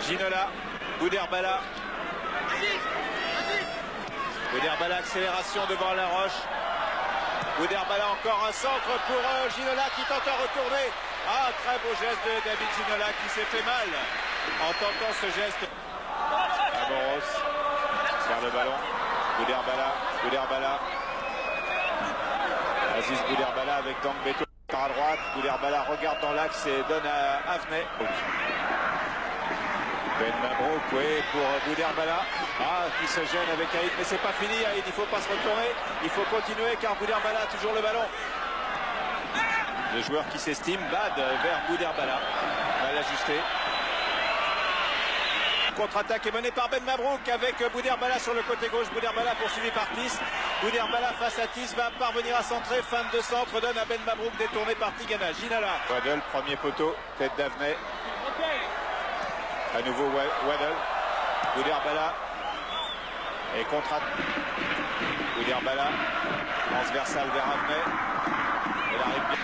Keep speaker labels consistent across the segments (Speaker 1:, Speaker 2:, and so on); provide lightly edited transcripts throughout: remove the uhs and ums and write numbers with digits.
Speaker 1: Ginola, Bouderbala. Bouderbala, accélération devant la roche. Bouderbala, encore un centre pour Ginola qui tente à retourner. Ah, très beau geste de David Ginola qui s'est fait mal en tentant ce geste. Amoros vers le ballon. Bouderbala. Aziz Bouderbala avec Dangbeto à droite. Bouderbala regarde dans l'axe et donne à Avnay. Ben Mabrouk, oui, pour Bouderbala. Ah, qui se gêne avec Haït, mais c'est pas fini Haït, il faut pas se retourner, il faut continuer car Bouderbala a toujours le ballon. Le joueur qui s'estime, Bad vers Bouderbala, mal ajusté. Contre-attaque est menée par Ben Mabrouk avec Bouderbala sur le côté gauche. Bouderbala poursuivi par Tis. Bouderbala face à Tis va parvenir à centrer. Fin de centre donne à Ben Mabrouk détourné par Tigana. Ginola. Waddle, premier poteau, tête d'Avnay. À nouveau Waddle. Bouderbala. Et contre-attaque. Bouderbala. Transversal vers Avnay. Elle arrive bien.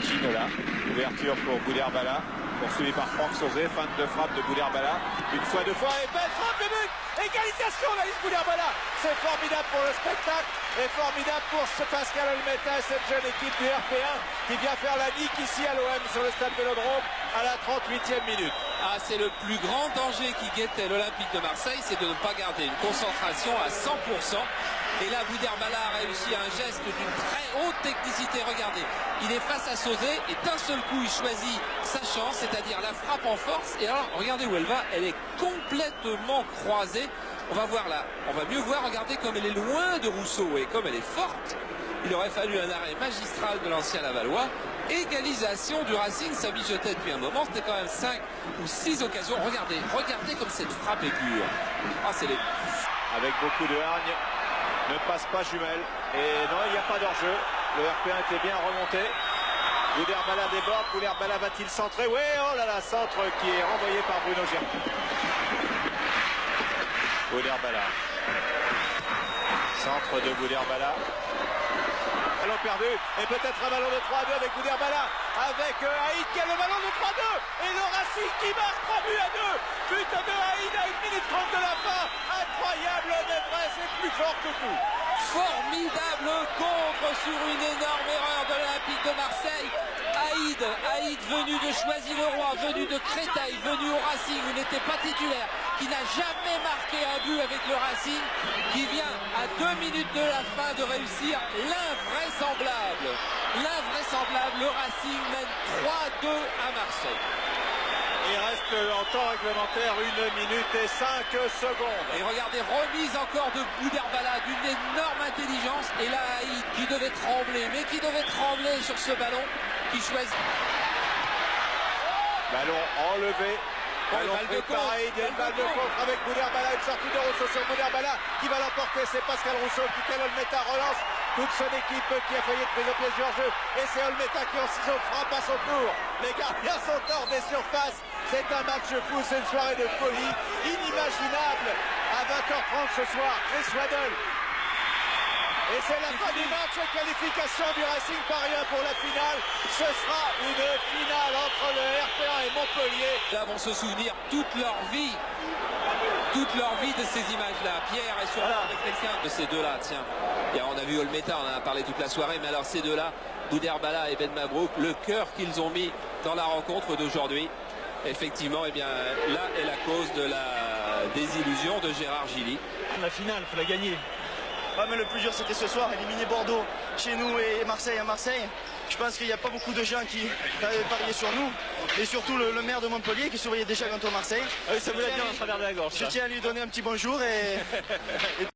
Speaker 1: Ginola. Ouverture pour Bouderbala. Poursuivi par Franck Sauzet, fin de frappe de Bouderbala. Une fois, deux fois, et belle frappe de but. Égalisation d'Alice Bouderbala. C'est formidable pour le spectacle et formidable pour ce Pascal Olmeta et cette jeune équipe du RP1 qui vient faire la nique ici à l'OM sur le stade Vélodrome à la 38e minute.
Speaker 2: Ah, c'est le plus grand danger qui guettait l'Olympique de Marseille, c'est de ne pas garder une concentration à 100%. Et là, Bouderbala a réussi un geste d'une très haute technicité. Regardez, il est face à Sauzet et d'un seul coup, il choisit sa chance, c'est-à-dire la frappe en force. Et alors, regardez où elle va, elle est complètement croisée. On va voir là, on va mieux voir, regardez comme elle est loin de Rousseau et comme elle est forte. Il aurait fallu un arrêt magistral de l'ancien Lavallois. Égalisation du Racing, ça mijotait depuis un moment, c'était quand même 5 ou 6 occasions. Regardez comme cette frappe est pure. Ah, c'est les...
Speaker 1: Avec beaucoup de hargne. Ne passe pas Jumel. Et non, il n'y a pas d'enjeu. Le RP1 était bien remonté. Bouderbala déborde. Bouderbala va-t-il centrer? Oui, oh là là, centre qui est renvoyé par Bruno Germain. Bouderbala. Centre de Bouderbala. Ballon perdu. Et peut-être un ballon de 3-2 avec Bouderbala. Avec Haït qui a le ballon de 3-2. Et le Racing qui marque 3 buts à 2. But de Haït à 1 minute 30 de la fin. Incroyable, mais vrai, c'est plus fort que tout.
Speaker 2: Formidable contre sur une énorme erreur de l'Olympique de Marseille. Haït venu de Choisy-le-Roi, venu de Créteil, venu au Racing, il n'était pas titulaire, qui n'a jamais marqué un but avec le Racing, qui vient à 2 minutes de la fin de réussir l'invraisemblable. L'invraisemblable, le Racing mène 3-2 à Marseille.
Speaker 1: Il reste en temps réglementaire 1 minute et 5 secondes.
Speaker 2: Et regardez, remise encore de Bouderbala d'une énorme intelligence. Et là, Haït qui devait trembler, mais qui devait trembler sur ce ballon, qui choisit.
Speaker 1: Ballon enlevé. Ballon préparé, il y a une balle de contre avec Bouderbala, une sortie de Rousseau sur Bouderbala qui va l'emporter. C'est Pascal Rousseau qui tel Olmeta relance toute son équipe qui a failli être prise au piège du hors-jeu. Et c'est Olmeta qui en ciseaux frappe à son tour. Les gardiens sont hors des surfaces. C'est un match fou, c'est une soirée de folie inimaginable à 20h30 ce soir. Chris Waddle. Et c'est la fin du match, qualification du Racing Paris 1 pour la finale. Ce sera une finale entre le RP1 et Montpellier.
Speaker 2: Là vont se souvenir toute leur vie de ces images-là. Pierre est sur avec quelqu'un de ces deux-là, tiens. On a vu Olmeta, on en a parlé toute la soirée, mais alors ces deux-là, Bouderbala et Ben Mabrouk, le cœur qu'ils ont mis dans la rencontre d'aujourd'hui. Effectivement, eh bien, là est la cause de la désillusion de Gérard Gilly.
Speaker 3: La finale, il faut la gagner. Ah, mais le plus dur c'était ce soir, éliminer Bordeaux chez nous et Marseille à Marseille. Je pense qu'il n'y a pas beaucoup de gens qui avaient parié sur nous. Et surtout le maire de Montpellier qui surveillait déjà contre Marseille.
Speaker 4: Ah oui, ça vous l'a dit à travers de la gorge.
Speaker 3: Je tiens à lui donner un petit bonjour et